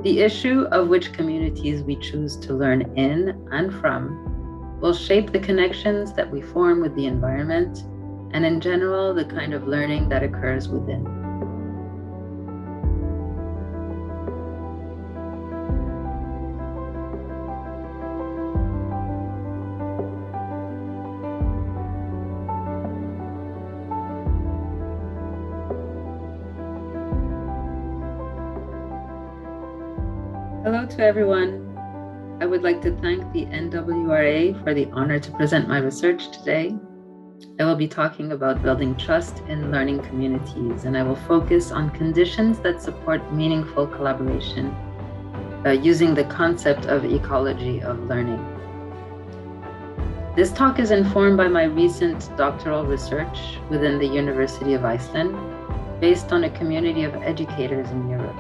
The issue of which communities we choose to learn in and from will shape the connections that we form with the environment and, in general, the kind of learning that occurs within. Hello to everyone. I would like to thank the NWRA for the honor to present my research today. I will be talking about building trust in learning communities, and I will focus on conditions that support meaningful collaboration using the concept of ecology of learning. This talk is informed by my recent doctoral research within the University of Iceland, based on a community of educators in Europe.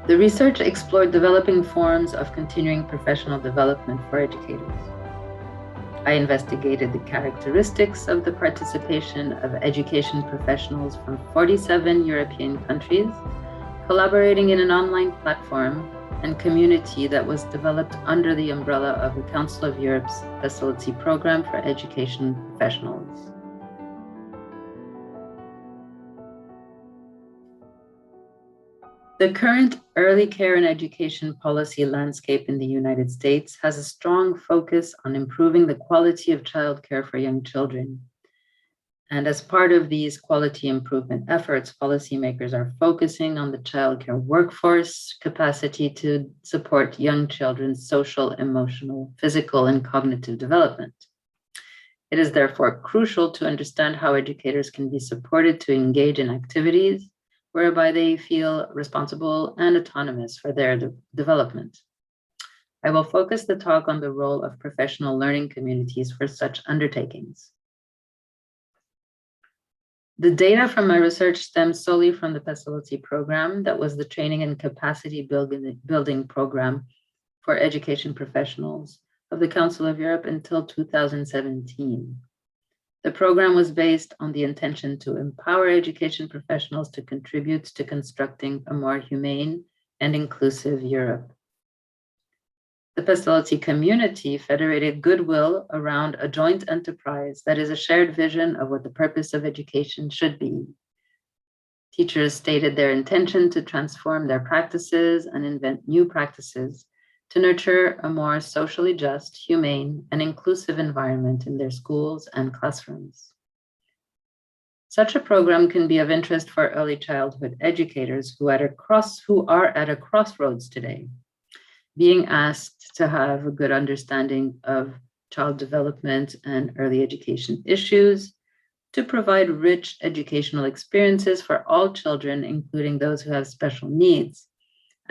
The research explored developing forms of continuing professional development for educators. I investigated the characteristics of the participation of education professionals from 47 European countries, collaborating in an online platform and community that was developed under the umbrella of the Council of Europe's Facility Program for Education Professionals. The current early care and education policy landscape in the United States has a strong focus on improving the quality of childcare for young children. And as part of these quality improvement efforts, policymakers are focusing on the childcare workforce capacity to support young children's social, emotional, physical, and cognitive development. It is therefore crucial to understand how educators can be supported to engage in activities whereby they feel responsible and autonomous for their development. I will focus the talk on the role of professional learning communities for such undertakings. The data from my research stems solely from the Facility Program, that was the training and capacity building program for education professionals of the Council of Europe until 2017. The program was based on the intention to empower education professionals to contribute to constructing a more humane and inclusive Europe. The facility community federated goodwill around a joint enterprise that is a shared vision of what the purpose of education should be. Teachers stated their intention to transform their practices and invent new practices to nurture a more socially just, humane, and inclusive environment in their schools and classrooms. Such a program can be of interest for early childhood educators who are at a crossroads today, being asked to have a good understanding of child development and early education issues, to provide rich educational experiences for all children, including those who have special needs,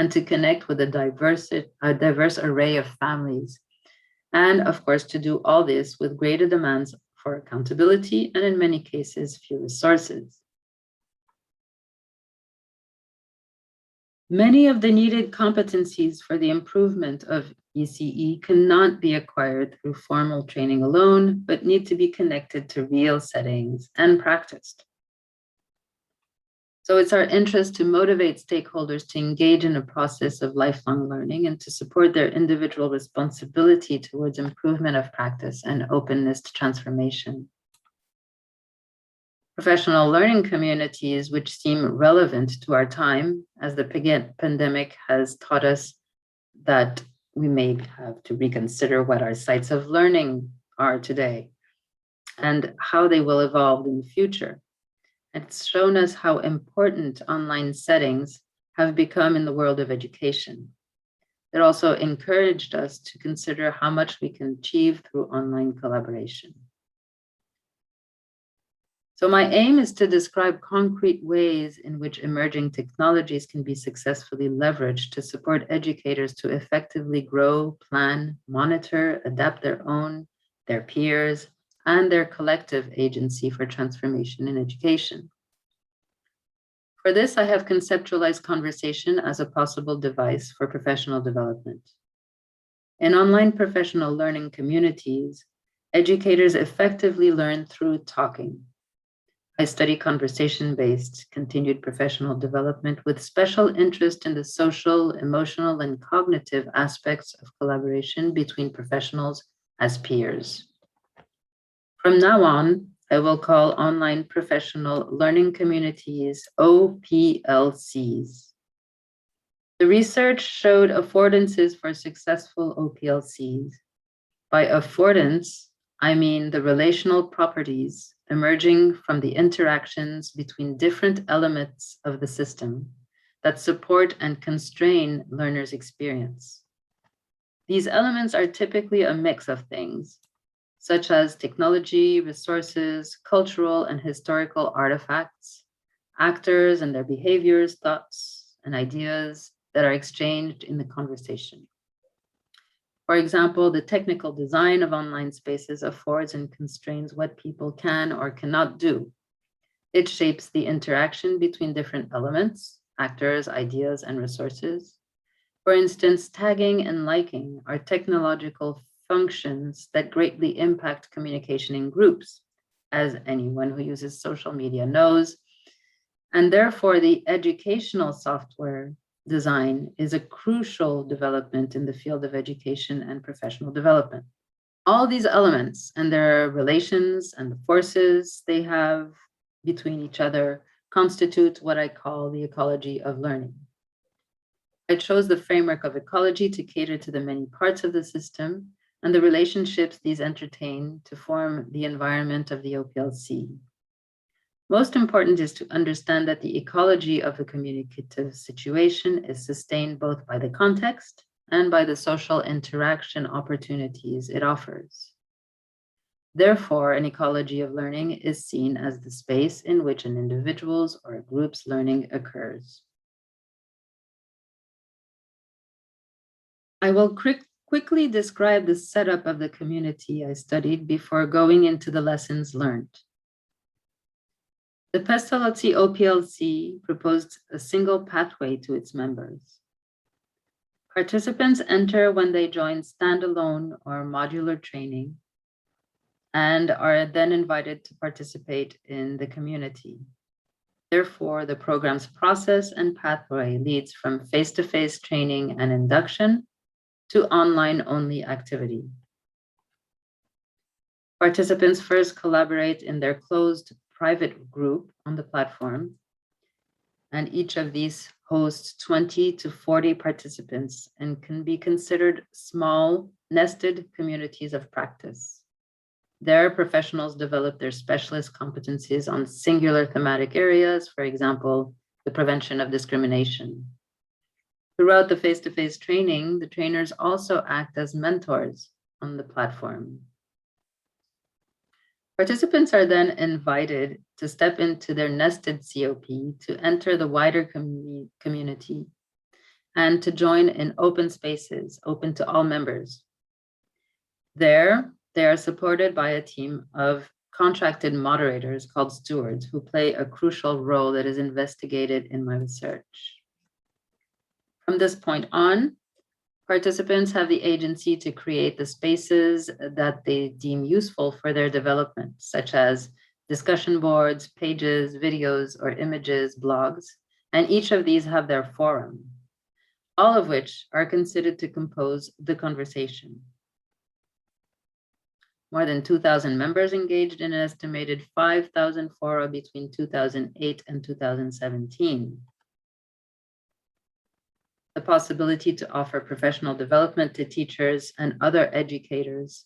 and to connect with a diverse array of families. And of course, to do all this with greater demands for accountability and in many cases, few resources. Many of the needed competencies for the improvement of ECE cannot be acquired through formal training alone, but need to be connected to real settings and practiced. So it's our interest to motivate stakeholders to engage in a process of lifelong learning and to support their individual responsibility towards improvement of practice and openness to transformation. Professional learning communities, which seem relevant to our time, as the pandemic has taught us that we may have to reconsider what our sites of learning are today and how they will evolve in the future. It's shown us how important online settings have become in the world of education. It also encouraged us to consider how much we can achieve through online collaboration. So my aim is to describe concrete ways in which emerging technologies can be successfully leveraged to support educators to effectively grow, plan, monitor, adapt their peers, and their collective agency for transformation in education. For this, I have conceptualized conversation as a possible device for professional development. In online professional learning communities, educators effectively learn through talking. I study conversation-based continued professional development with special interest in the social, emotional, and cognitive aspects of collaboration between professionals as peers. From now on, I will call online professional learning communities OPLCs. The research showed affordances for successful OPLCs. By affordance, I mean the relational properties emerging from the interactions between different elements of the system that support and constrain learners' experience. These elements are typically a mix of things, such as technology, resources, cultural and historical artifacts, actors and their behaviors, thoughts, and ideas that are exchanged in the conversation. For example, the technical design of online spaces affords and constrains what people can or cannot do. It shapes the interaction between different elements, actors, ideas, and resources. For instance, tagging and liking are technological functions that greatly impact communication in groups, as anyone who uses social media knows. And therefore, the educational software design is a crucial development in the field of education and professional development. All these elements and their relations and the forces they have between each other constitute what I call the ecology of learning. I chose the framework of ecology to cater to the many parts of the system and the relationships these entertain to form the environment of the OPLC. Most important is to understand that the ecology of the communicative situation is sustained both by the context and by the social interaction opportunities it offers. Therefore, an ecology of learning is seen as the space in which an individual's or a group's learning occurs. I will quickly describe the setup of the community I studied before going into the lessons learned. The Pestalozzi OPLC proposed a single pathway to its members. Participants enter when they join standalone or modular training and are then invited to participate in the community. Therefore, the program's process and pathway leads from face-to-face training and induction to online-only activity. Participants first collaborate in their closed private group on the platform, and each of these hosts 20 to 40 participants and can be considered small, nested communities of practice. There, professionals develop their specialist competencies on singular thematic areas, for example, the prevention of discrimination. Throughout the face-to-face training, the trainers also act as mentors on the platform. Participants are then invited to step into their nested COP to enter the wider community and to join in open spaces open to all members. There, they are supported by a team of contracted moderators called stewards who play a crucial role that is investigated in my research. From this point on, participants have the agency to create the spaces that they deem useful for their development, such as discussion boards, pages, videos, or images, blogs, and each of these have their forum, all of which are considered to compose the conversation. More than 2,000 members engaged in an estimated 5,000 fora between 2008 and 2017. The possibility to offer professional development to teachers and other educators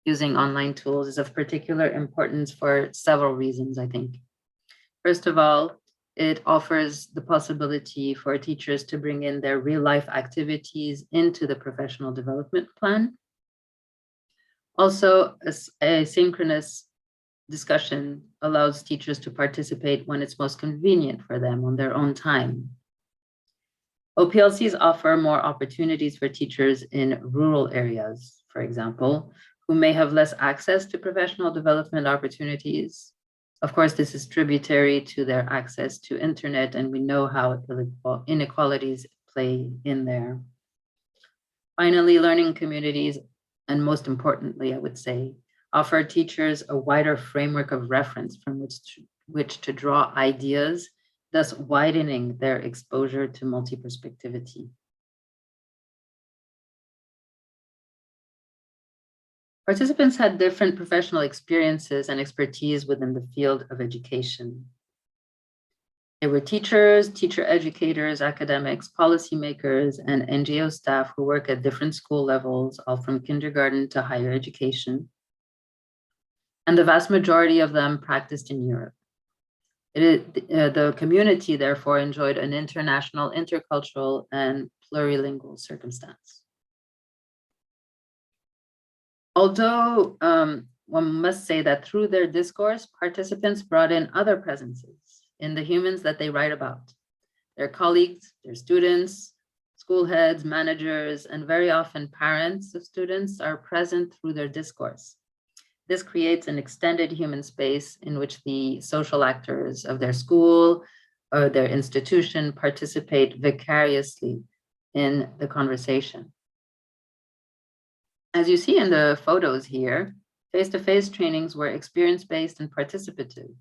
using online tools is of particular importance for several reasons, I think. First of all, it offers the possibility for teachers to bring in their real-life activities into the professional development plan. Also, a synchronous discussion allows teachers to participate when it's most convenient for them on their own time. OPLCs offer more opportunities for teachers in rural areas, for example, who may have less access to professional development opportunities. Of course, this is tributary to their access to internet, and we know how inequalities play in there. Finally, learning communities, and most importantly, I would say, offer teachers a wider framework of reference from which which to draw ideas, thus widening their exposure to multi-perspectivity. Participants had different professional experiences and expertise within the field of education. They were teachers, teacher educators, academics, policymakers, and NGO staff who work at different school levels, all from kindergarten to higher education. And the vast majority of them practiced in Europe. The community, therefore, enjoyed an international, intercultural, and plurilingual circumstance. Although one must say that through their discourse, participants brought in other presences in the humans that they write about. Their colleagues, their students, school heads, managers, and very often parents of students are present through their discourse. This creates an extended human space in which the social actors of their school or their institution participate vicariously in the conversation. As you see in the photos here, face-to-face trainings were experience-based and participative,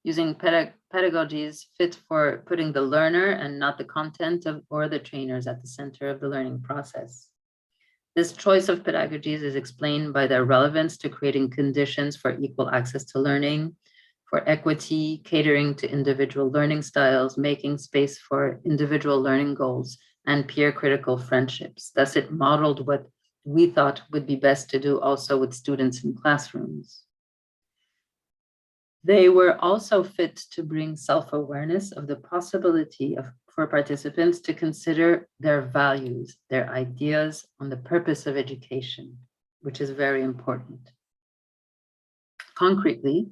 using pedagogies fit for putting the learner and not the content or the trainers at the center of the learning process. This choice of pedagogies is explained by their relevance to creating conditions for equal access to learning, for equity, catering to individual learning styles, making space for individual learning goals, and peer critical friendships. Thus, it modeled what we thought would be best to do also with students in classrooms. They were also fit to bring self-awareness of the possibility for participants to consider their values, their ideas on the purpose of education, which is very important. Concretely,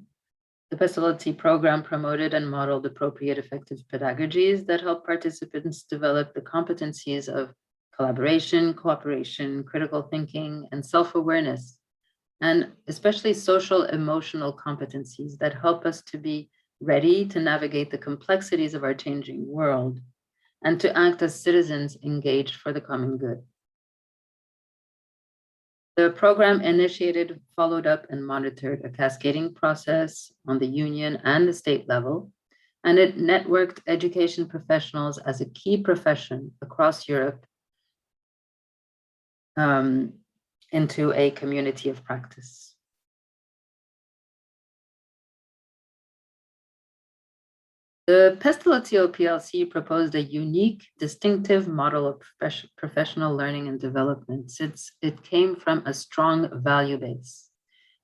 the facility program promoted and modeled appropriate effective pedagogies that help participants develop the competencies of collaboration, cooperation, critical thinking, and self-awareness, and especially social emotional competencies that help us to be ready to navigate the complexities of our changing world and to act as citizens engaged for the common good. The program initiated, followed up, and monitored a cascading process on the union and the state level, and it networked education professionals as a key profession across Europe into a community of practice. The Pestalozzo PLC proposed a unique, distinctive model of professional learning and development since it came from a strong value base,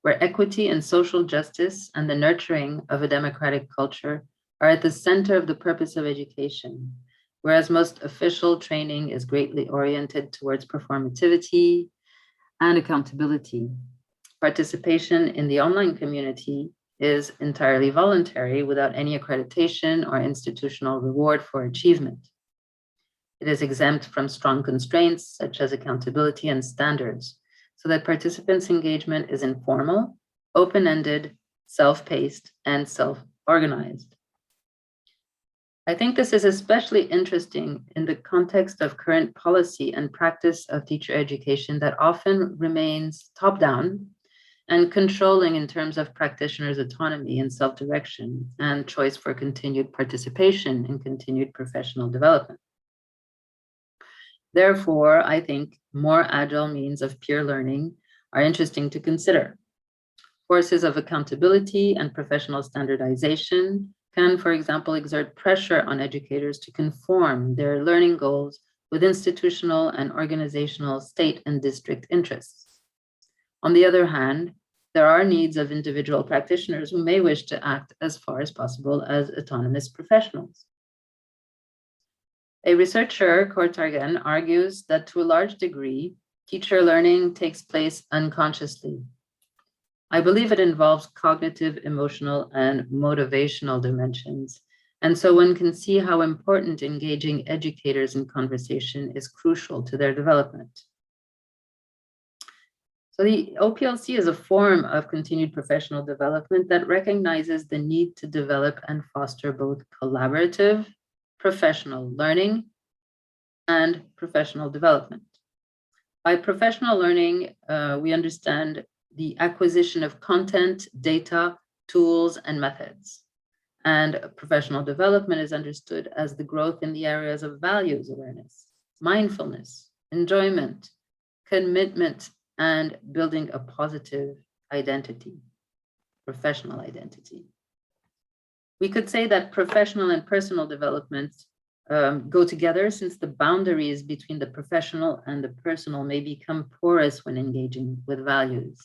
where equity and social justice and the nurturing of a democratic culture are at the center of the purpose of education, whereas most official training is greatly oriented towards performativity and accountability. Participation in the online community is entirely voluntary without any accreditation or institutional reward for achievement. It is exempt from strong constraints such as accountability and standards, so that participants' engagement is informal, open-ended, self-paced, and self-organized. I think this is especially interesting in the context of current policy and practice of teacher education that often remains top-down and controlling in terms of practitioners' autonomy and self-direction and choice for continued participation in continued professional development. Therefore, I think more agile means of peer learning are interesting to consider. Forces of accountability and professional standardization can, for example, exert pressure on educators to conform their learning goals with institutional and organizational state and district interests. On the other hand, there are needs of individual practitioners who may wish to act as far as possible as autonomous professionals. A researcher, Kortargen, argues that to a large degree, teacher learning takes place unconsciously. I believe it involves cognitive, emotional, and motivational dimensions. And so one can see how important engaging educators in conversation is crucial to their development. So the OPLC is a form of continued professional development that recognizes the need to develop and foster both collaborative professional learning and professional development. By professional learning, we understand the acquisition of content, data, tools, and methods. And professional development is understood as the growth in the areas of values awareness, mindfulness, enjoyment, commitment, and building a positive identity, professional identity. We could say that professional and personal development go together, since the boundaries between the professional and the personal may become porous when engaging with values.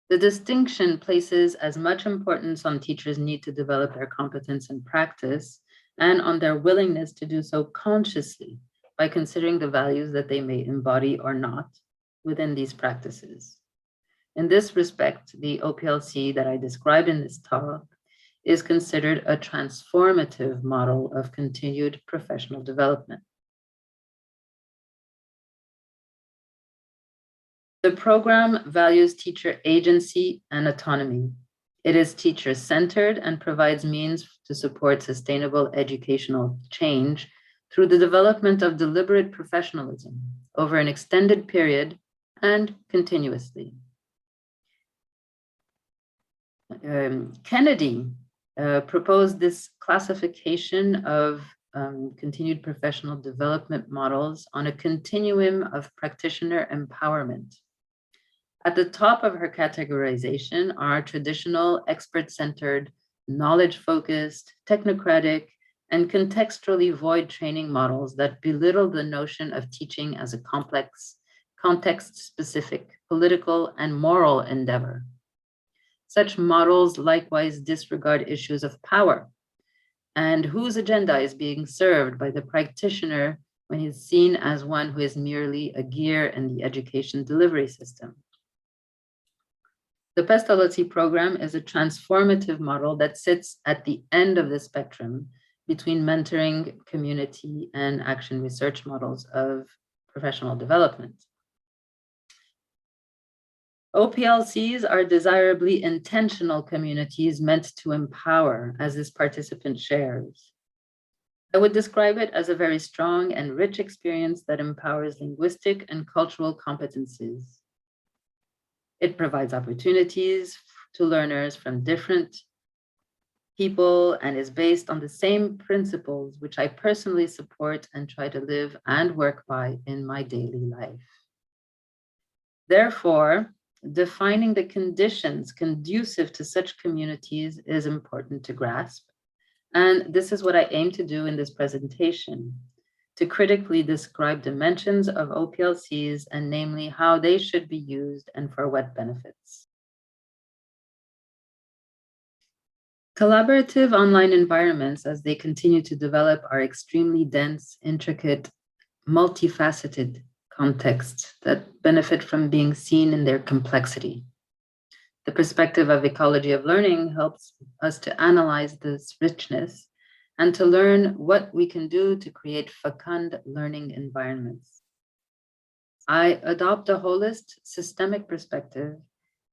The distinction places as much importance on teachers' need to develop their competence and practice, and on their willingness to do so consciously by considering the values that they may embody or not within these practices. In this respect, the OPLC that I described in this talk is considered a transformative model of continued professional development. The program values teacher agency and autonomy. It is teacher-centered and provides means to support sustainable educational change through the development of deliberate professionalism over an extended period and continuously. Kennedy proposed this classification of continued professional development models on a continuum of practitioner empowerment. At the top of her categorization are traditional, expert-centered, knowledge-focused, technocratic, and contextually void training models that belittle the notion of teaching as a complex, context-specific, political, and moral endeavor. Such models likewise disregard issues of power and whose agenda is being served by the practitioner when he's seen as one who is merely a gear in the education delivery system. The Pestalozzi program is a transformative model that sits at the end of the spectrum between mentoring, community, and action research models of professional development. OPLCs are desirably intentional communities meant to empower, as this participant shares. I would describe it as a very strong and rich experience that empowers linguistic and cultural competencies. It provides opportunities to learners from different people and is based on the same principles which I personally support and try to live and work by in my daily life. Therefore, defining the conditions conducive to such communities is important to grasp. And this is what I aim to do in this presentation, to critically describe dimensions of OPLCs, and namely how they should be used and for what benefits. Collaborative online environments, as they continue to develop, are extremely dense, intricate, multifaceted contexts that benefit from being seen in their complexity. The perspective of ecology of learning helps us to analyze this richness and to learn what we can do to create fecund learning environments. I adopt a holistic, systemic perspective,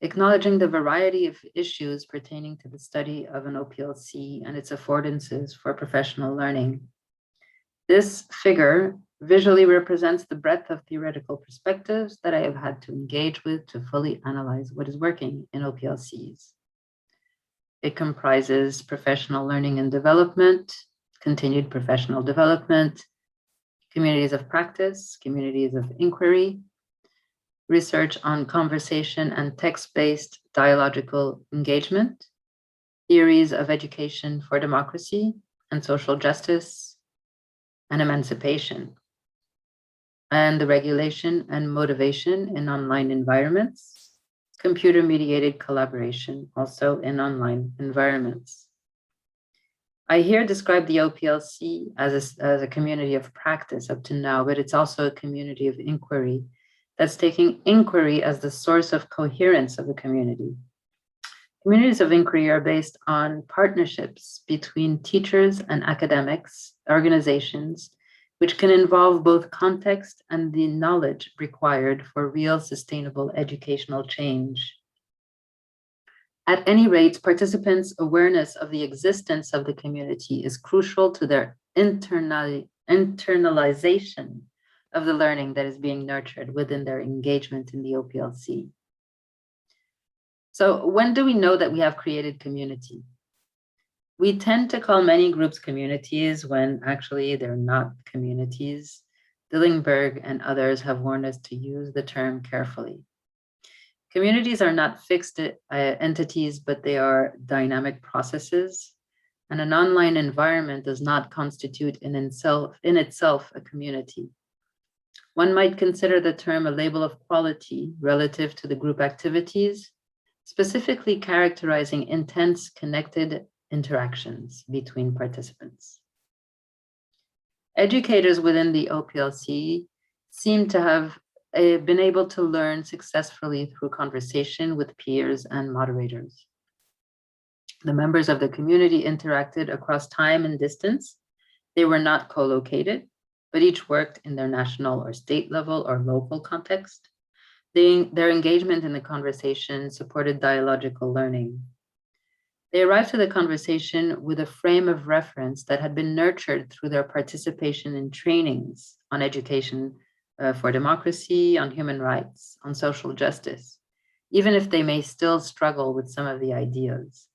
acknowledging the variety of issues pertaining to the study of an OPLC and its affordances for professional learning. This figure visually represents the breadth of theoretical perspectives that I have had to engage with to fully analyze what is working in OPLCs. It comprises professional learning and development, continued professional development, communities of practice, communities of inquiry, research on conversation and text-based dialogical engagement, theories of education for democracy and social justice and emancipation, and the regulation and motivation in online environments, computer-mediated collaboration also in online environments. I here describe the OPLC as a community of practice up to now, but it's also a community of inquiry that's taking inquiry as the source of coherence of the community. Communities of inquiry are based on partnerships between teachers and academics, organizations, which can involve both context and the knowledge required for real sustainable educational change. At any rate, participants' awareness of the existence of the community is crucial to their internalization of the learning that is being nurtured within their engagement in the OPLC. So when do we know that we have created community? We tend to call many groups communities when actually they're not communities. Dillingberg and others have warned us to use the term carefully. Communities are not fixed entities, but they are dynamic processes, and an online environment does not constitute in itself a community. One might consider the term a label of quality relative to the group activities, specifically characterizing intense connected interactions between participants. Educators within the OPLC seem to have been able to learn successfully through conversation with peers and moderators. The members of the community interacted across time and distance. They were not co-located, but each worked in their national or state level or local context. Their engagement in the conversation supported dialogical learning. They arrived to the conversation with a frame of reference that had been nurtured through their participation in trainings on education for democracy, on human rights, on social justice, even if they may still struggle with some of the ideas.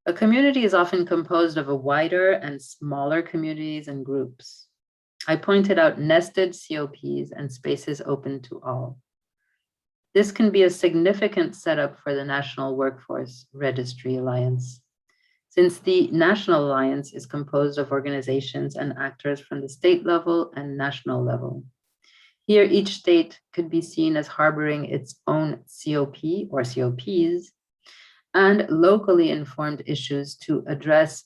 A community is often composed of a wider and smaller communities and groups. I pointed out nested COPs and spaces open to all. This can be a significant setup for the National Workforce Registry Alliance, since the National Alliance is composed of organizations and actors from the state level and national level. Here, each state could be seen as harboring its own COP or COPs, and locally informed issues to address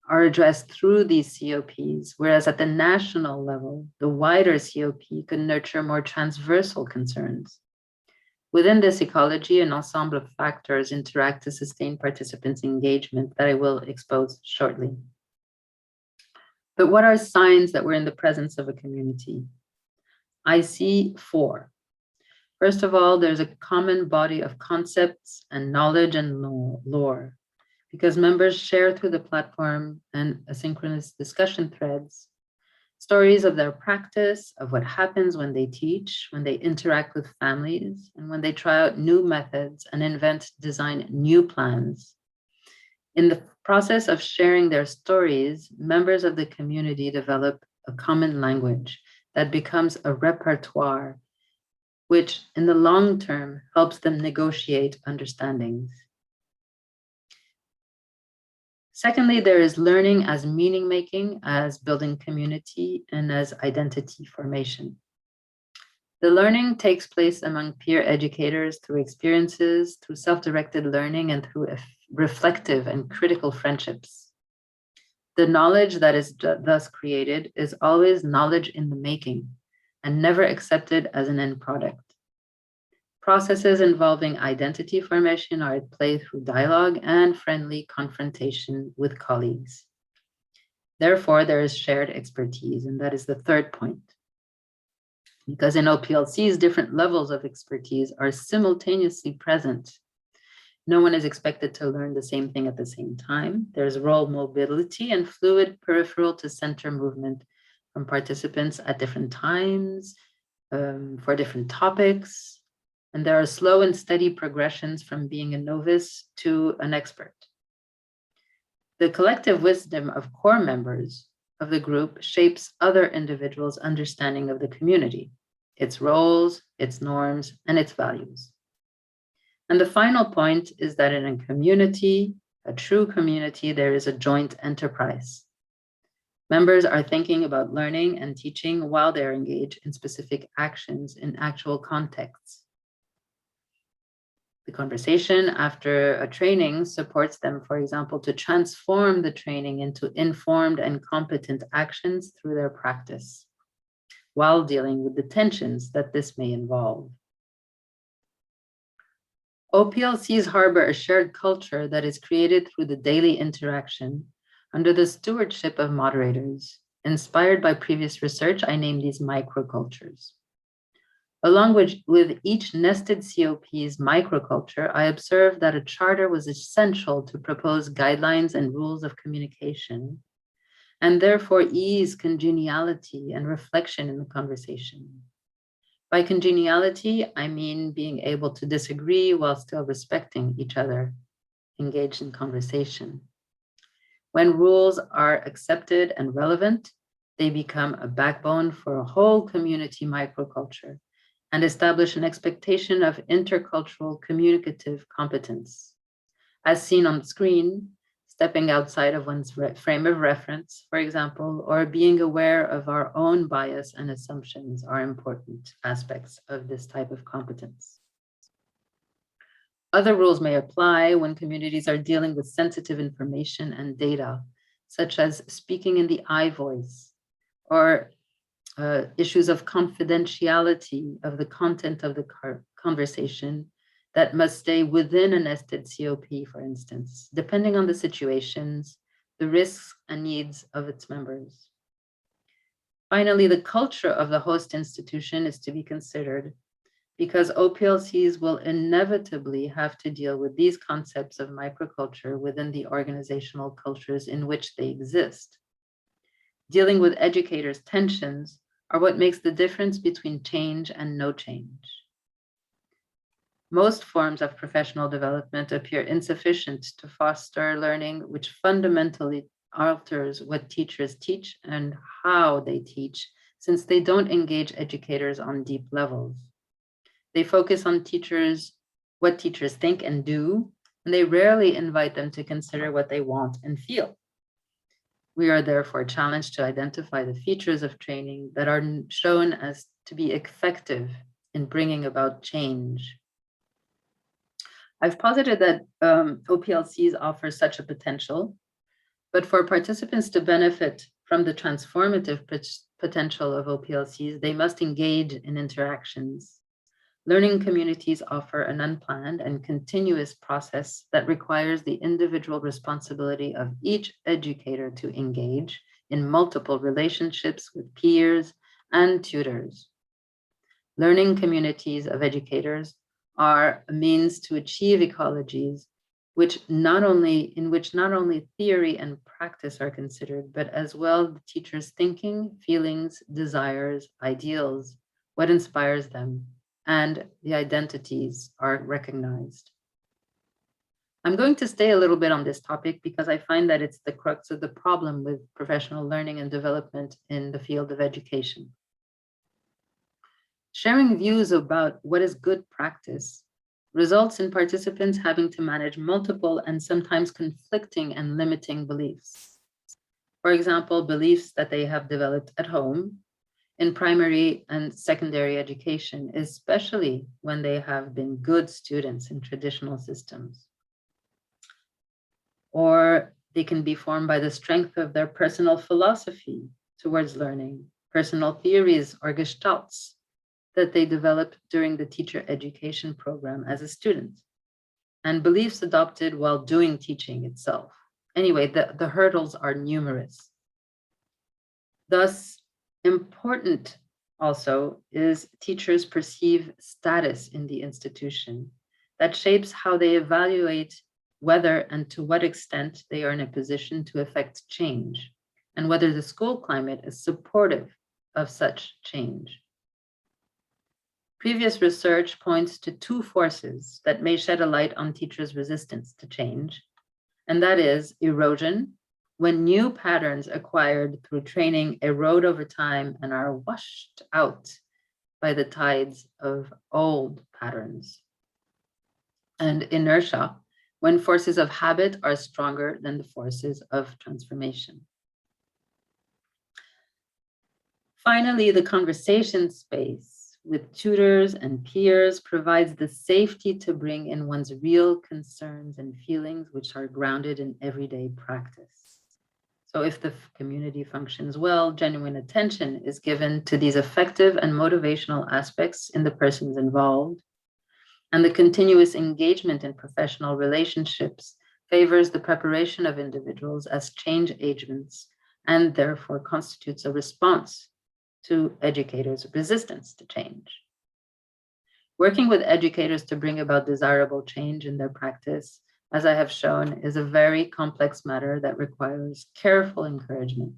are addressed through these COPs, whereas at the national level, the wider COP could nurture more transversal concerns. Within this ecology, an ensemble of factors interact to sustain participants' engagement that I will expose shortly. But what are signs that we're in the presence of a community? I see 4. First of all, there's a common body of concepts and knowledge and lore, because members share through the platform and asynchronous discussion threads stories of their practice, of what happens when they teach, when they interact with families, and when they try out new methods and design new plans. In the process of sharing their stories, members of the community develop a common language that becomes a repertoire, which in the long term helps them negotiate understandings. Secondly, there is learning as meaning making, as building community, and as identity formation. The learning takes place among peer educators through experiences, through self-directed learning, and through reflective and critical friendships. The knowledge that is thus created is always knowledge in the making and never accepted as an end product. Processes involving identity formation are at play through dialogue and friendly confrontation with colleagues. Therefore, there is shared expertise, and that is the third point. Because in OPLCs, different levels of expertise are simultaneously present. No one is expected to learn the same thing at the same time. There's role mobility and fluid peripheral to center movement from participants at different times for different topics. And there are slow and steady progressions from being a novice to an expert. The collective wisdom of core members of the group shapes other individuals' understanding of the community, its roles, its norms, and its values. And the final point is that in a community, a true community, there is a joint enterprise. Members are thinking about learning and teaching while they're engaged in specific actions in actual contexts. The conversation after a training supports them, for example, to transform the training into informed and competent actions through their practice, while dealing with the tensions that this may involve. OPLCs harbor a shared culture that is created through the daily interaction under the stewardship of moderators. Inspired by previous research, I named these microcultures. Along with each nested COP's microculture, I observed that a charter was essential to propose guidelines and rules of communication, and therefore ease congeniality and reflection in the conversation. By congeniality, I mean being able to disagree while still respecting each other, engaged in conversation. When rules are accepted and relevant, they become a backbone for a whole community microculture and establish an expectation of intercultural communicative competence. As seen on the screen, stepping outside of one's frame of reference, for example, or being aware of our own bias and assumptions are important aspects of this type of competence. Other rules may apply when communities are dealing with sensitive information and data, such as speaking in the I voice, or issues of confidentiality of the content of the conversation that must stay within a nested COP, for instance, depending on the situations, the risks and needs of its members. Finally, the culture of the host institution is to be considered because OPLCs will inevitably have to deal with these concepts of microculture within the organizational cultures in which they exist. Dealing with educators' tensions are what makes the difference between change and no change. Most forms of professional development appear insufficient to foster learning, which fundamentally alters what teachers teach and how they teach, since they don't engage educators on deep levels. They focus on what teachers think and do, and they rarely invite them to consider what they want and feel. We are therefore challenged to identify the features of training that are shown as to be effective in bringing about change. I've posited that OPLCs offer such a potential, but for participants to benefit from the transformative potential of OPLCs, they must engage in interactions. Learning communities offer an unplanned and continuous process that requires the individual responsibility of each educator to engage in multiple relationships with peers and tutors. Learning communities of educators are a means to achieve ecologies in which not only theory and practice are considered, but as well the teacher's thinking, feelings, desires, ideals, what inspires them, and the identities are recognized. I'm going to stay a little bit on this topic because I find that it's the crux of the problem with professional learning and development in the field of education. Sharing views about what is good practice results in participants having to manage multiple and sometimes conflicting and limiting beliefs. For example, beliefs that they have developed at home, in primary and secondary education, especially when they have been good students in traditional systems. Or they can be formed by the strength of their personal philosophy towards learning, personal theories or gestalts that they developed during the teacher education program as a student, and beliefs adopted while doing teaching itself. Anyway, the hurdles are numerous. Thus, important also is teachers' perceived status in the institution that shapes how they evaluate whether and to what extent they are in a position to affect change, and whether the school climate is supportive of such change. Previous research points to two forces that may shed a light on teachers' resistance to change, and that is erosion, when new patterns acquired through training erode over time and are washed out by the tides of old patterns, and inertia, when forces of habit are stronger than the forces of transformation. Finally, the conversation space with tutors and peers provides the safety to bring in one's real concerns and feelings, which are grounded in everyday practice. So if the community functions well, genuine attention is given to these effective and motivational aspects in the persons involved, and the continuous engagement in professional relationships favors the preparation of individuals as change agents and therefore constitutes a response to educators' resistance to change. Working with educators to bring about desirable change in their practice, as I have shown, is a very complex matter that requires careful encouragement.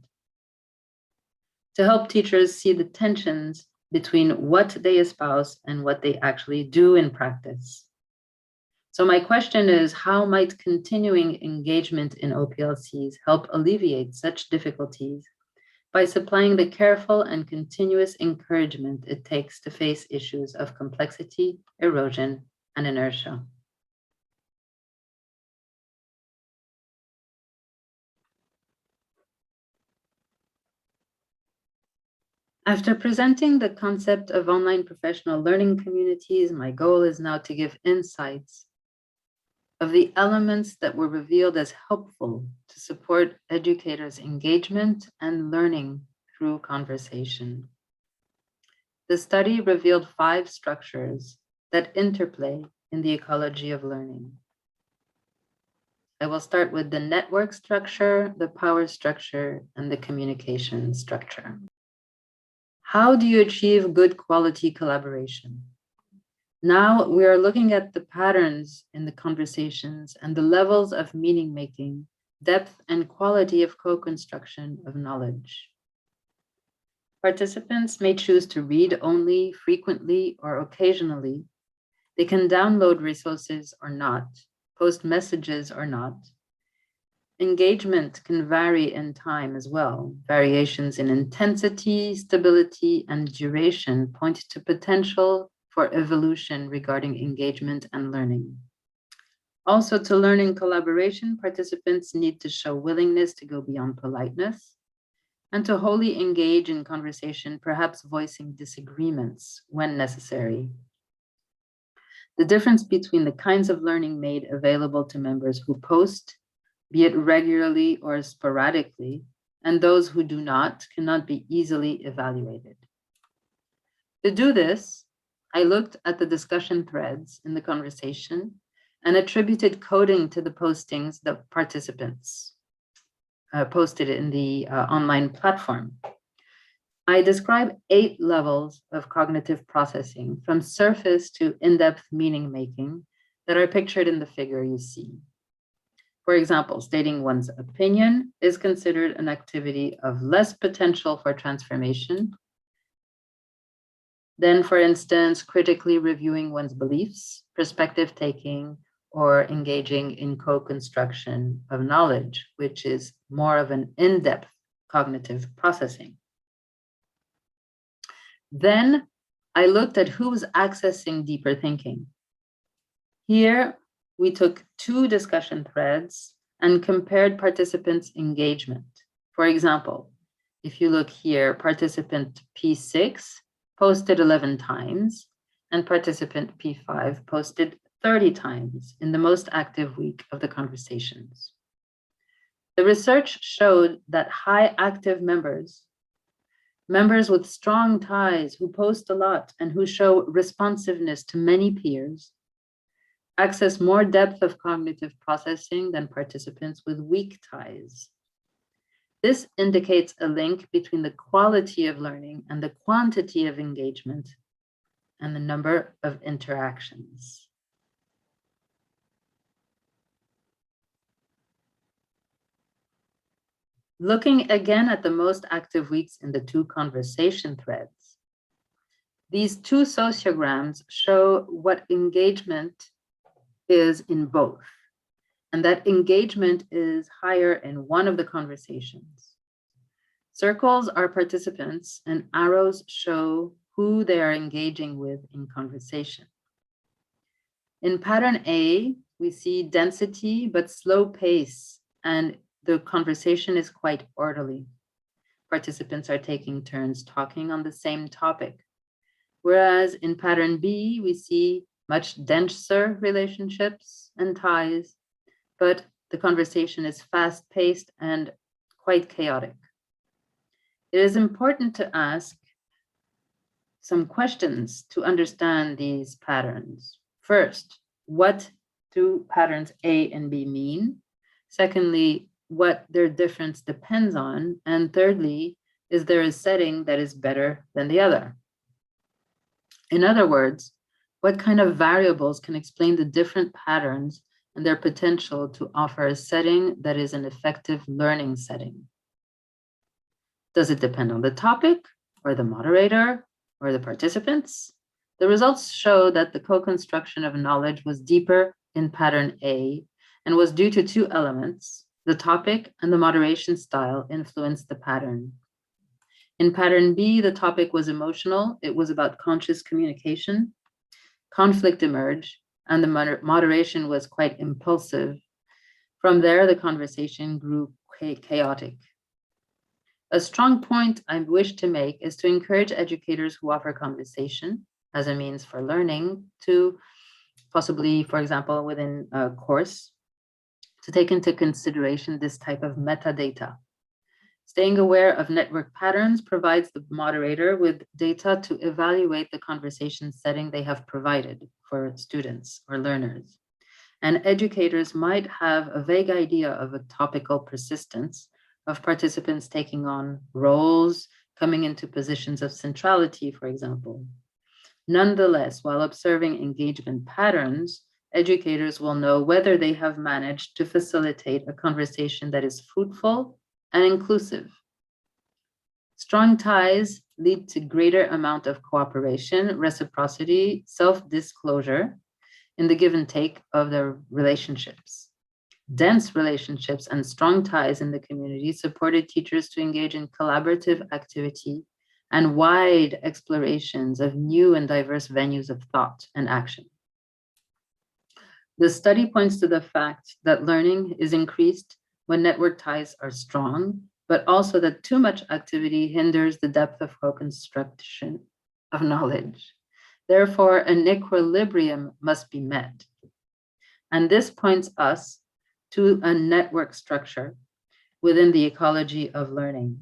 To help teachers see the tensions between what they espouse and what they actually do in practice. So my question is, how might continuing engagement in OPLCs help alleviate such difficulties by supplying the careful and continuous encouragement it takes to face issues of complexity, erosion, and inertia? After presenting the concept of online professional learning communities, my goal is now to give insights of the elements that were revealed as helpful to support educators' engagement and learning through conversation. The study revealed 5 structures that interplay in the ecology of learning. I will start with the network structure, the power structure, and the communication structure. How do you achieve good quality collaboration? Now we are looking at the patterns in the conversations and the levels of meaning making, depth and quality of co-construction of knowledge. Participants may choose to read only, frequently, or occasionally. They can download resources or not, post messages or not. Engagement can vary in time as well. Variations in intensity, stability, and duration point to potential for evolution regarding engagement and learning. Also, to learn in collaboration, participants need to show willingness to go beyond politeness and to wholly engage in conversation, perhaps voicing disagreements when necessary. The difference between the kinds of learning made available to members who post, be it regularly or sporadically, and those who do not, cannot be easily evaluated. To do this, I looked at the discussion threads in the conversation and attributed coding to the postings that participants posted in the online platform. I describe 8 levels of cognitive processing, from surface to in-depth meaning making, that are pictured in the figure you see. For example, stating one's opinion is considered an activity of less potential for transformation than, for instance, critically reviewing one's beliefs, perspective taking, or engaging in co-construction of knowledge, which is more of an in-depth cognitive processing. Then I looked at who was accessing deeper thinking. Here, we took 2 discussion threads and compared participants' engagement. For example, if you look here, participant P6 posted 11 times, and participant P5 posted 30 times in the most active week of the conversations. The research showed that high active members with strong ties who post a lot and who show responsiveness to many peers, access more depth of cognitive processing than participants with weak ties. This indicates a link between the quality of learning and the quantity of engagement and the number of interactions. Looking again at the most active weeks in the 2 conversation threads, these 2 sociograms show what engagement is in both, and that engagement is higher in one of the conversations. Circles are participants, and arrows show who they are engaging with in conversation. In pattern A, we see density but slow pace, and the conversation is quite orderly. Participants are taking turns talking on the same topic. Whereas in pattern B, we see much denser relationships and ties, but the conversation is fast-paced and quite chaotic. It is important to ask some questions to understand these patterns. First, what do patterns A and B mean? Secondly, what their difference depends on. And thirdly, is there a setting that is better than the other? In other words, what kind of variables can explain the different patterns and their potential to offer a setting that is an effective learning setting? Does it depend on the topic, or the moderator, or the participants? The results show that the co-construction of knowledge was deeper in pattern A and was due to two elements. The topic and the moderation style influenced the pattern. In pattern B, the topic was emotional. It was about conscious communication. Conflict emerged, and the moderation was quite impulsive. From there, the conversation grew chaotic. A strong point I wish to make is to encourage educators who offer conversation as a means for learning to possibly, for example, within a course, to take into consideration this type of metadata. Staying aware of network patterns provides the moderator with data to evaluate the conversation setting they have provided for students or learners. And educators might have a vague idea of a topical persistence of participants taking on roles, coming into positions of centrality, for example. Nonetheless, while observing engagement patterns, educators will know whether they have managed to facilitate a conversation that is fruitful and inclusive. Strong ties lead to greater amount of cooperation, reciprocity, self-disclosure in the give and take of their relationships. Dense relationships and strong ties in the community supported teachers to engage in collaborative activity and wide explorations of new and diverse venues of thought and action. The study points to the fact that learning is increased when network ties are strong, but also that too much activity hinders the depth of co-construction of knowledge. Therefore, an equilibrium must be met. And this points us to a network structure within the ecology of learning.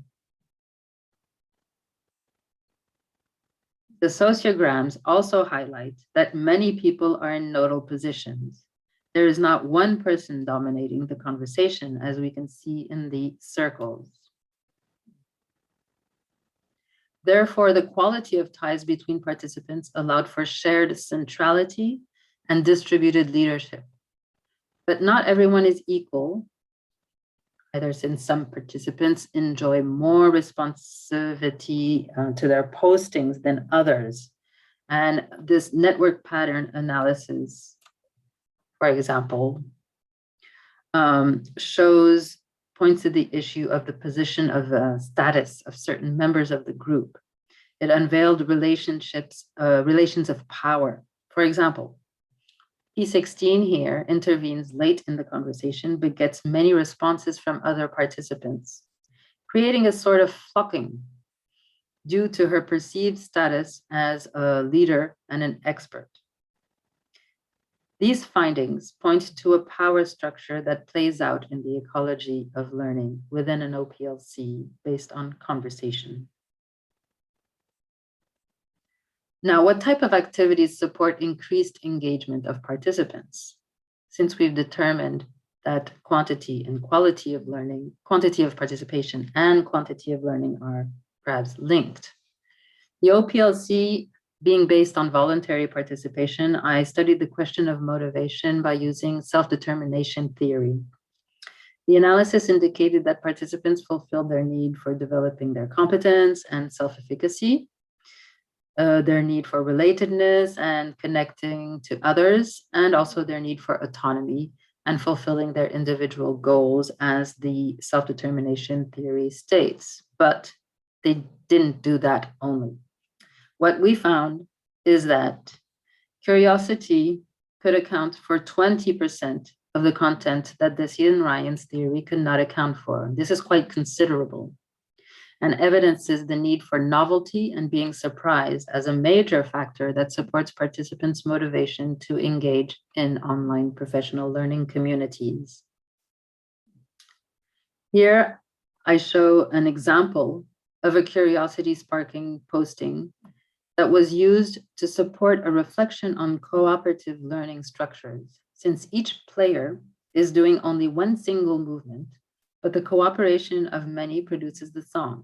The sociograms also highlight that many people are in nodal positions. There is not one person dominating the conversation, as we can see in the circles. Therefore, the quality of ties between participants allowed for shared centrality and distributed leadership. But not everyone is equal, either, since some participants enjoy more responsivity to their postings than others. And this network pattern analysis, for example, points to the issue of the position of status of certain members of the group. It unveiled relations of power. For example, P16 here intervenes late in the conversation, but gets many responses from other participants, creating a sort of flocking due to her perceived status as a leader and an expert. These findings point to a power structure that plays out in the ecology of learning within an OPLC based on conversation. Now, what type of activities support increased engagement of participants? Since we've determined that quantity and quality of learning, quantity of participation and quantity of learning are perhaps linked. The OPLC being based on voluntary participation, I studied the question of motivation by using self-determination theory. The analysis indicated that participants fulfilled their need for developing their competence and self-efficacy, their need for relatedness and connecting to others, and also their need for autonomy and fulfilling their individual goals, as the self-determination theory states. But they didn't do that only. What we found is that curiosity could account for 20% of the content that Dessier and Ryan's theory could not account for. This is quite considerable, and evidences the need for novelty and being surprised as a major factor that supports participants' motivation to engage in online professional learning communities. Here, I show an example of a curiosity-sparking posting that was used to support a reflection on cooperative learning structures, since each player is doing only one single movement, but the cooperation of many produces the song.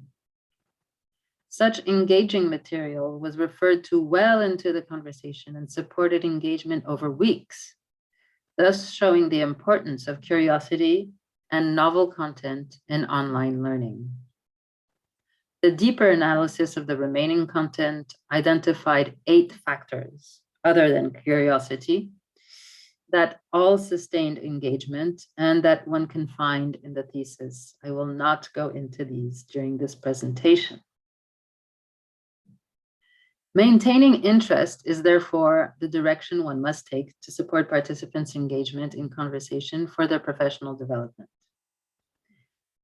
Such engaging material was referred to well into the conversation and supported engagement over weeks, thus showing the importance of curiosity and novel content in online learning. The deeper analysis of the remaining content identified 8 factors, other than curiosity, that all sustained engagement and that one can find in the thesis. I will not go into these during this presentation. Maintaining interest is therefore the direction one must take to support participants' engagement in conversation for their professional development.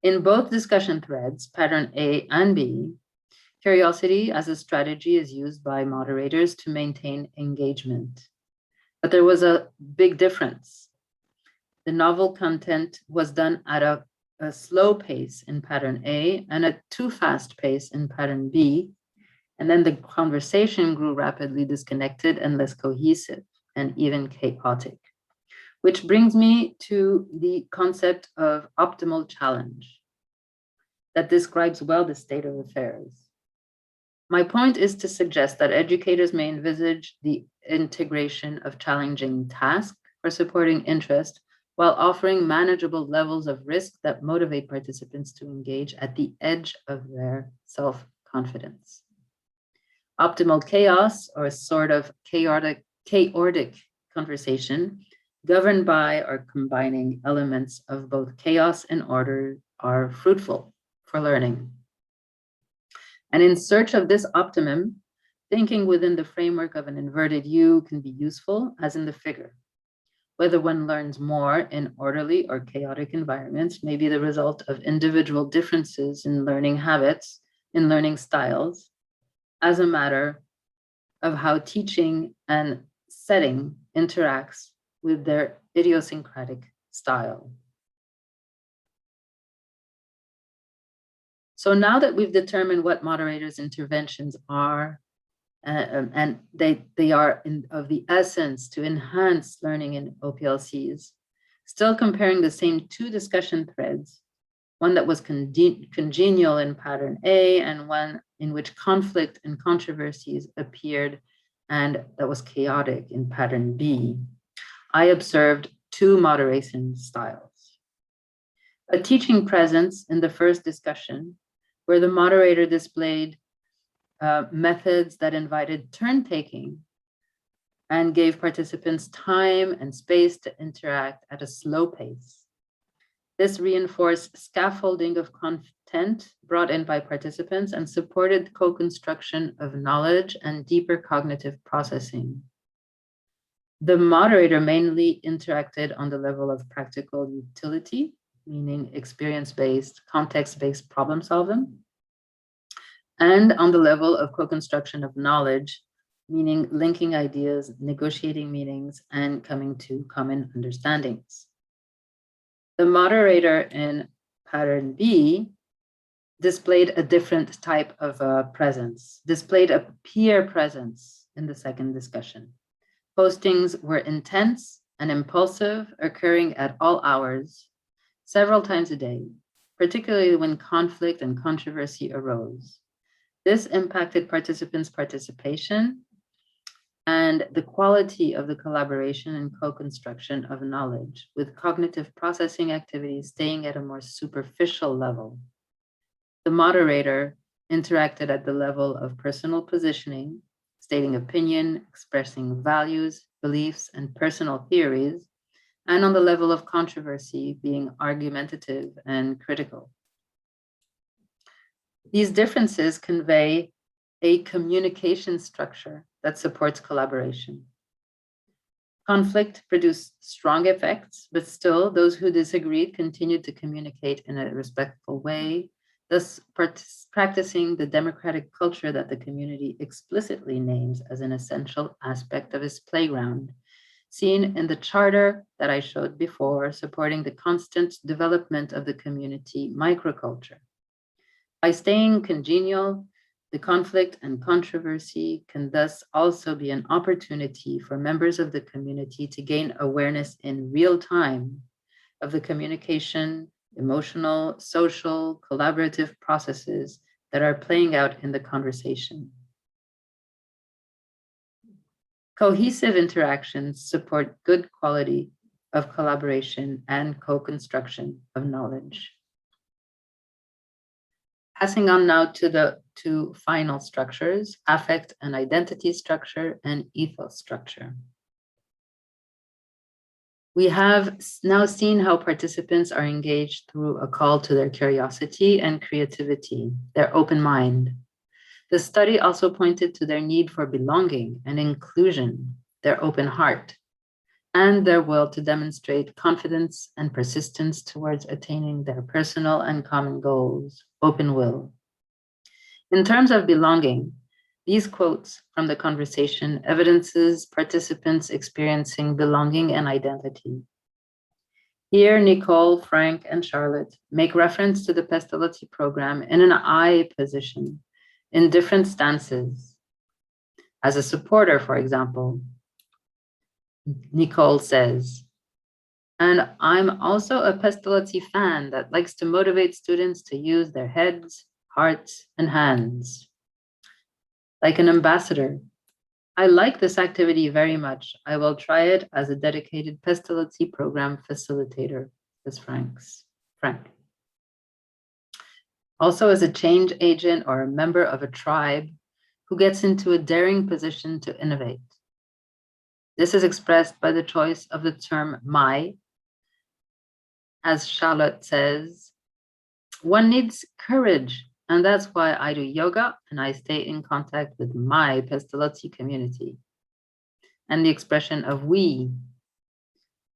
In both discussion threads, pattern A and B, curiosity as a strategy is used by moderators to maintain engagement. But there was a big difference. The novel content was done at a slow pace in pattern A and a too fast pace in pattern B. And then the conversation grew rapidly disconnected and less cohesive and even chaotic, which brings me to the concept of optimal challenge that describes well the state of affairs. My point is to suggest that educators may envisage the integration of challenging tasks for supporting interest while offering manageable levels of risk that motivate participants to engage at the edge of their self-confidence. Optimal chaos, or a sort of chaotic conversation governed by or combining elements of both chaos and order, are fruitful for learning. And in search of this optimum, thinking within the framework of an inverted U can be useful, as in the figure. Whether one learns more in orderly or chaotic environments may be the result of individual differences in learning habits, in learning styles, as a matter of how teaching and setting interacts with their idiosyncratic style. So now that we've determined what moderators' interventions are, and they are of the essence to enhance learning in OPLCs, still comparing the same 2 discussion threads, one that was congenial in pattern A and one in which conflict and controversies appeared and that was chaotic in pattern B, I observed 2 moderation styles. A teaching presence in the first discussion, where the moderator displayed methods that invited turn-taking and gave participants time and space to interact at a slow pace. This reinforced scaffolding of content brought in by participants and supported co-construction of knowledge and deeper cognitive processing. The moderator mainly interacted on the level of practical utility, meaning experience-based, context-based problem solving, and on the level of co-construction of knowledge, meaning linking ideas, negotiating meanings, and coming to common understandings. The moderator in pattern B displayed a different type of presence, displayed a peer presence in the second discussion. Postings were intense and impulsive, occurring at all hours, several times a day, particularly when conflict and controversy arose. This impacted participants' participation and the quality of the collaboration and co-construction of knowledge, with cognitive processing activities staying at a more superficial level. The moderator interacted at the level of personal positioning, stating opinion, expressing values, beliefs, and personal theories, and on the level of controversy, being argumentative and critical. These differences convey a communication structure that supports collaboration. Conflict produced strong effects, but still those who disagreed continued to communicate in a respectful way, thus practicing the democratic culture that the community explicitly names as an essential aspect of its playground, seen in the charter that I showed before, supporting the constant development of the community microculture. By staying congenial, the conflict and controversy can thus also be an opportunity for members of the community to gain awareness in real time of the communication, emotional, social, collaborative processes that are playing out in the conversation. Cohesive interactions support good quality of collaboration and co-construction of knowledge. Passing on now to the two final structures, affect and identity structure and ethos structure. We have now seen how participants are engaged through a call to their curiosity and creativity, their open mind. The study also pointed to their need for belonging and inclusion, their open heart, and their will to demonstrate confidence and persistence towards attaining their personal and common goals, open will. In terms of belonging, these quotes from the conversation evidences participants experiencing belonging and identity. Here, Nicole, Frank, and Charlotte make reference to the Pestalozzi program in an I position in different stances. As a supporter, for example, Nicole says, and I'm also a Pestalozzi fan that likes to motivate students to use their heads, hearts, and hands. Like an ambassador, I like this activity very much. I will try it as a dedicated Pestalozzi program facilitator, says Frank. Also as a change agent or a member of a tribe who gets into a daring position to innovate. This is expressed by the choice of the term my. As Charlotte says, one needs courage, and that's why I do yoga and I stay in contact with my Pestalozzi community. And the expression of we.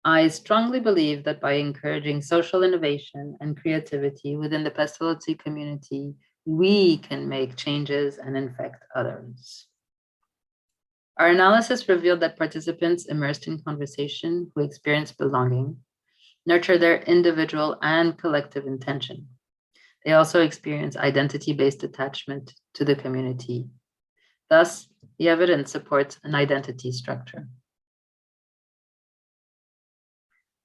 I strongly believe that by encouraging social innovation and creativity within the Pestalozzi community, we can make changes and infect others. Our analysis revealed that participants immersed in conversation who experience belonging nurture their individual and collective intention. They also experience identity-based attachment to the community. Thus, the evidence supports an identity structure.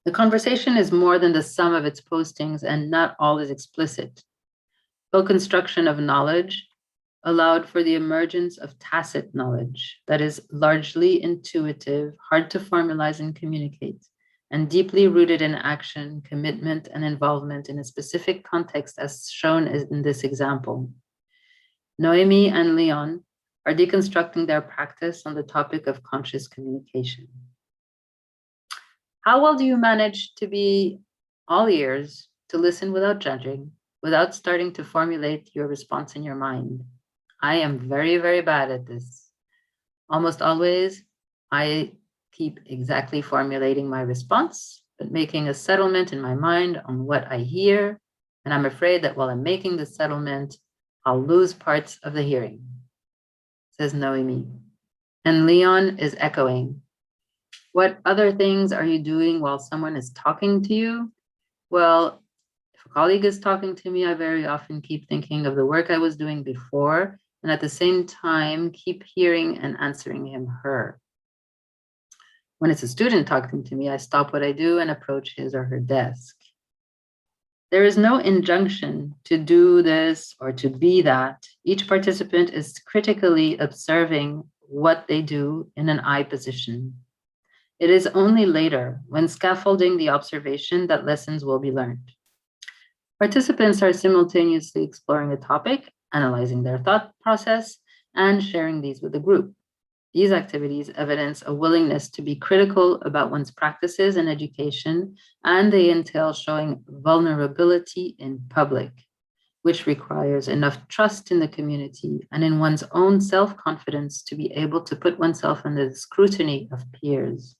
The conversation is more than the sum of its postings, and not all is explicit. Co-construction of knowledge allowed for the emergence of tacit knowledge that is largely intuitive, hard to formalize and communicate, and deeply rooted in action, commitment, and involvement in a specific context as shown in this example. Noemi and Leon are deconstructing their practice on the topic of conscious communication. How well do you manage to be all ears, to listen without judging, without starting to formulate your response in your mind? I am very, very bad at this. Almost always, I keep exactly formulating my response, but making a settlement in my mind on what I hear. And I'm afraid that while I'm making the settlement, I'll lose parts of the hearing, says Noemi. And Leon is echoing. What other things are you doing while someone is talking to you? Well, if a colleague is talking to me, I very often keep thinking of the work I was doing before, and at the same time, keep hearing and answering him, her. When it's a student talking to me, I stop what I do and approach his or her desk. There is no injunction to do this or to be that. Each participant is critically observing what they do in an I position. It is only later, when scaffolding the observation, that lessons will be learned. Participants are simultaneously exploring a topic, analyzing their thought process, and sharing these with the group. These activities evidence a willingness to be critical about one's practices and education, and they entail showing vulnerability in public, which requires enough trust in the community and in one's own self-confidence to be able to put oneself under the scrutiny of peers.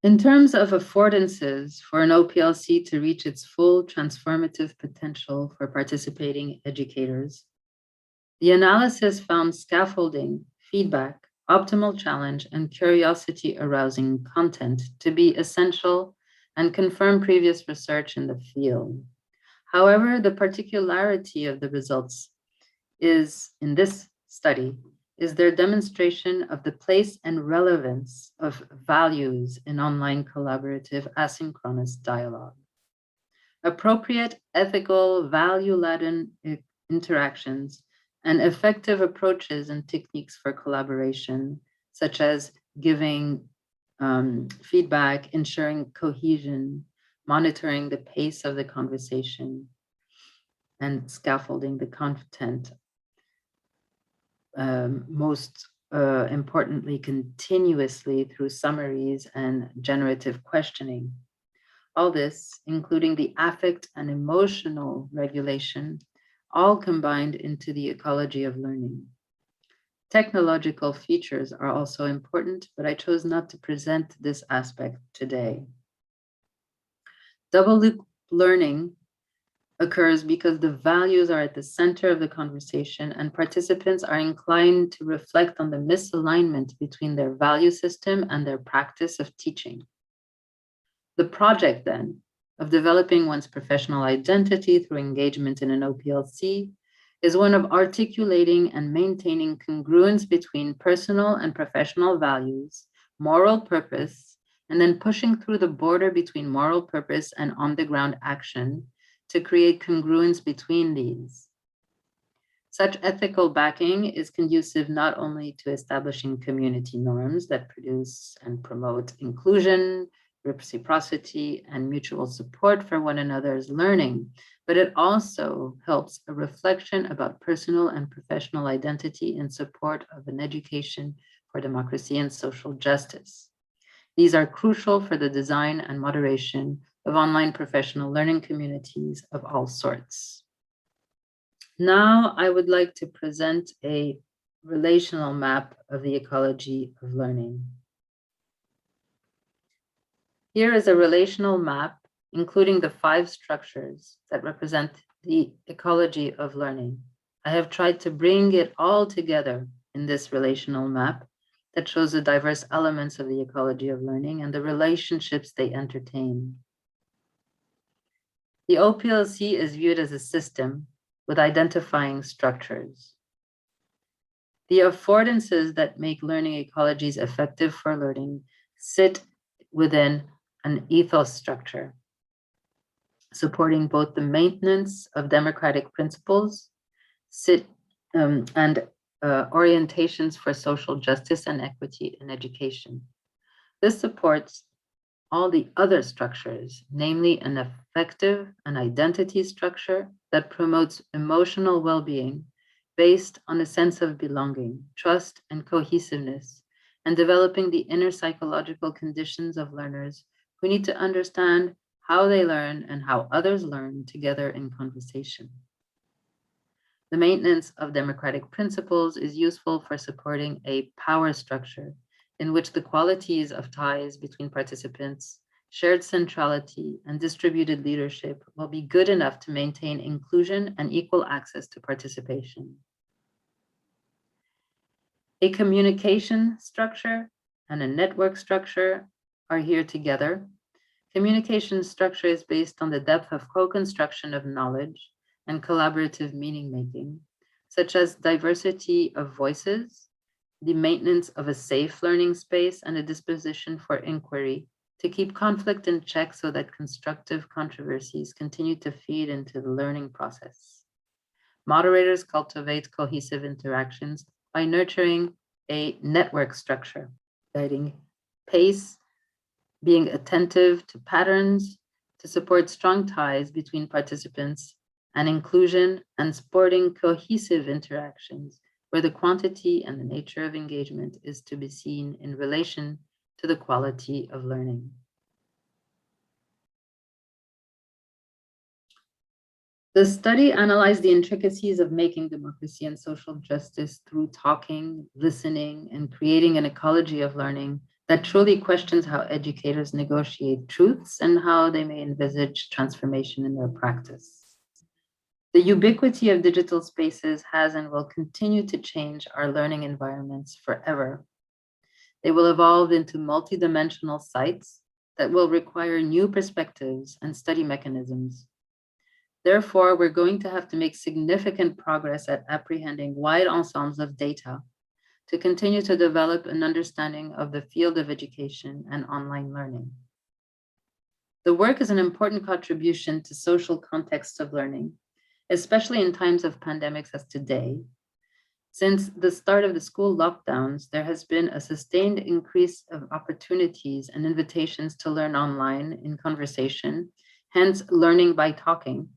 In terms of affordances for an OPLC to reach its full transformative potential for participating educators, the analysis found scaffolding, feedback, optimal challenge, and curiosity-arousing content to be essential and confirm previous research in the field. However, the particularity of the results is, in this study, is their demonstration of the place and relevance of values in online collaborative asynchronous dialogue. Appropriate, ethical, value-laden interactions and effective approaches and techniques for collaboration, such as giving feedback, ensuring cohesion, monitoring the pace of the conversation, and scaffolding the content. Most importantly, continuously through summaries and generative questioning. All this, including the affect and emotional regulation, all combined into the ecology of learning. Technological features are also important, but I chose not to present this aspect today. Double loop learning occurs because the values are at the center of the conversation and participants are inclined to reflect on the misalignment between their value system and their practice of teaching. The project, then, of developing one's professional identity through engagement in an OPLC is one of articulating and maintaining congruence between personal and professional values, moral purpose, and then pushing through the border between moral purpose and on-the-ground action to create congruence between these. Such ethical backing is conducive not only to establishing community norms that produce and promote inclusion, reciprocity, and mutual support for one another's learning, but it also helps a reflection about personal and professional identity in support of an education for democracy and social justice. These are crucial for the design and moderation of online professional learning communities of all sorts. Now, I would like to present a relational map of the ecology of learning. Here is a relational map, including the 5 structures that represent the ecology of learning. I have tried to bring it all together in this relational map that shows the diverse elements of the ecology of learning and the relationships they entertain. The OPLC is viewed as a system with identifying structures. The affordances that make learning ecologies effective for learning sit within an ethos structure, supporting both the maintenance of democratic principles and orientations for social justice and equity in education. This supports all the other structures, namely an affective and identity structure that promotes emotional well-being based on a sense of belonging, trust, and cohesiveness, and developing the inner psychological conditions of learners who need to understand how they learn and how others learn together in conversation. The maintenance of democratic principles is useful for supporting a power structure in which the qualities of ties between participants, shared centrality, and distributed leadership will be good enough to maintain inclusion and equal access to participation. A communication structure and a network structure are here together. Communication structure is based on the depth of co-construction of knowledge and collaborative meaning-making, such as diversity of voices, the maintenance of a safe learning space, and a disposition for inquiry to keep conflict in check so that constructive controversies continue to feed into the learning process. Moderators cultivate cohesive interactions by nurturing a network structure, guiding pace, being attentive to patterns to support strong ties between participants and inclusion, and supporting cohesive interactions where the quantity and the nature of engagement is to be seen in relation to the quality of learning. The study analyzed the intricacies of making democracy and social justice through talking, listening, and creating an ecology of learning that truly questions how educators negotiate truths and how they may envisage transformation in their practice. The ubiquity of digital spaces has and will continue to change our learning environments forever. They will evolve into multidimensional sites that will require new perspectives and study mechanisms. Therefore, we're going to have to make significant progress at apprehending wide ensembles of data to continue to develop an understanding of the field of education and online learning. The work is an important contribution to social contexts of learning, especially in times of pandemics as today, Since the start of the school lockdowns, there has been a sustained increase of opportunities and invitations to learn online in conversation, hence learning by talking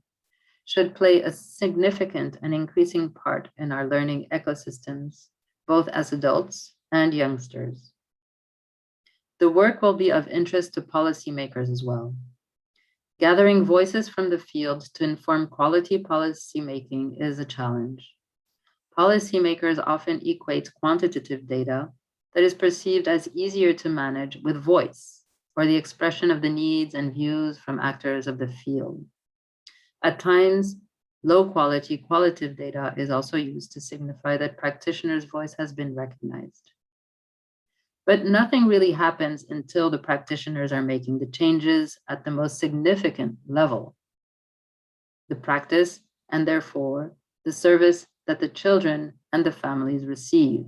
should play a significant and increasing part in our learning ecosystems, both as adults and youngsters. The work will be of interest to policymakers as well. Gathering voices from the field to inform quality policymaking is a challenge. Policymakers often equate quantitative data that is perceived as easier to manage with voice, or the expression of the needs and views from actors of the field. At times, low-quality qualitative data is also used to signify that practitioners' voice has been recognized. But nothing really happens until the practitioners are making the changes at the most significant level. The practice, and therefore the service that the children and the families receive.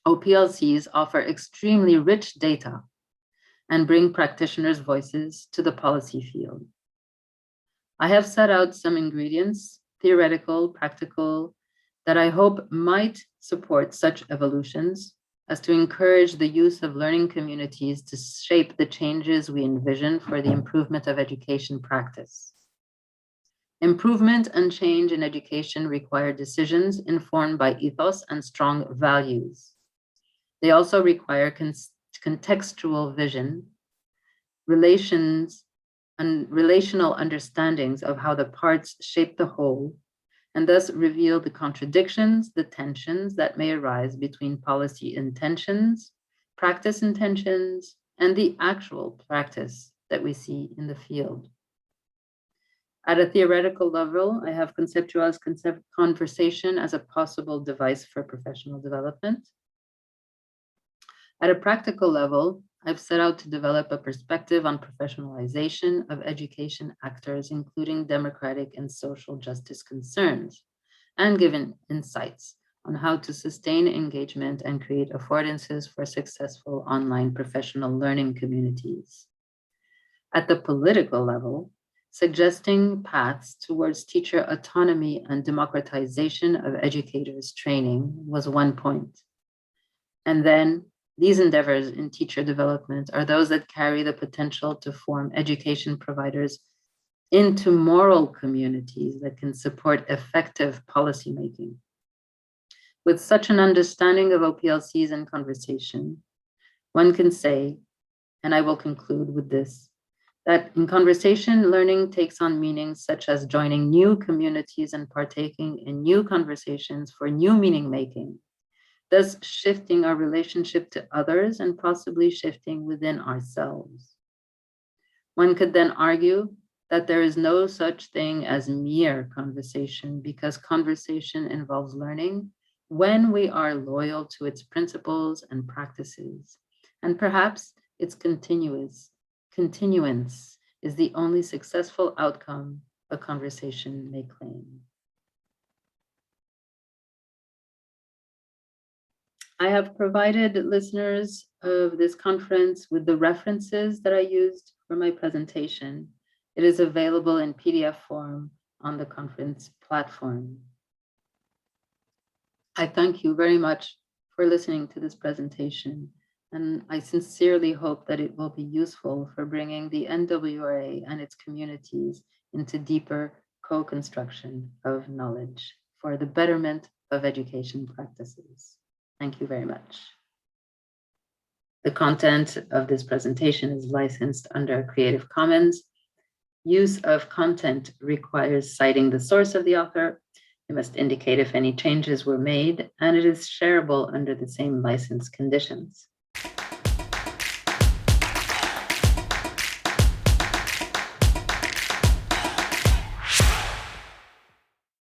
OPLCs offer extremely rich data and bring practitioners' voices to the policy field. I have set out some ingredients, theoretical, practical, that I hope might support such evolutions as to encourage the use of learning communities to shape the changes we envision for the improvement of education practice. Improvement and change in education require decisions informed by ethos and strong values. They also require contextual vision, relations, and relational understandings of how the parts shape the whole, and thus reveal the contradictions, the tensions that may arise between policy intentions, practice intentions, and the actual practice that we see in the field. At a theoretical level, I have conceptualized conversation as a possible device for professional development. At a practical level, I've set out to develop a perspective on professionalization of education actors, including democratic and social justice concerns, and given insights on how to sustain engagement and create affordances for successful online professional learning communities. At the political level, suggesting paths towards teacher autonomy and democratization of educators' training was one point. And then these endeavors in teacher development are those that carry the potential to form education providers into moral communities that can support effective policymaking. With such an understanding of OPLCs and conversation, one can say, and I will conclude with this, that in conversation, learning takes on meanings such as joining new communities and partaking in new conversations for new meaning making, thus shifting our relationship to others and possibly shifting within ourselves. One could then argue that there is no such thing as mere conversation because conversation involves learning when we are loyal to its principles and practices, and perhaps its continuance is the only successful outcome a conversation may claim. I have provided listeners of this conference with the references that I used for my presentation. It is available in PDF form on the conference platform. I thank you very much for listening to this presentation, and I sincerely hope that it will be useful for bringing the NWRA and its communities into deeper co-construction of knowledge for the betterment of education practices. Thank you very much. The content of this presentation is licensed under Creative Commons. Use of content requires citing the source of the author. You must indicate if any changes were made, and it is shareable under the same license conditions.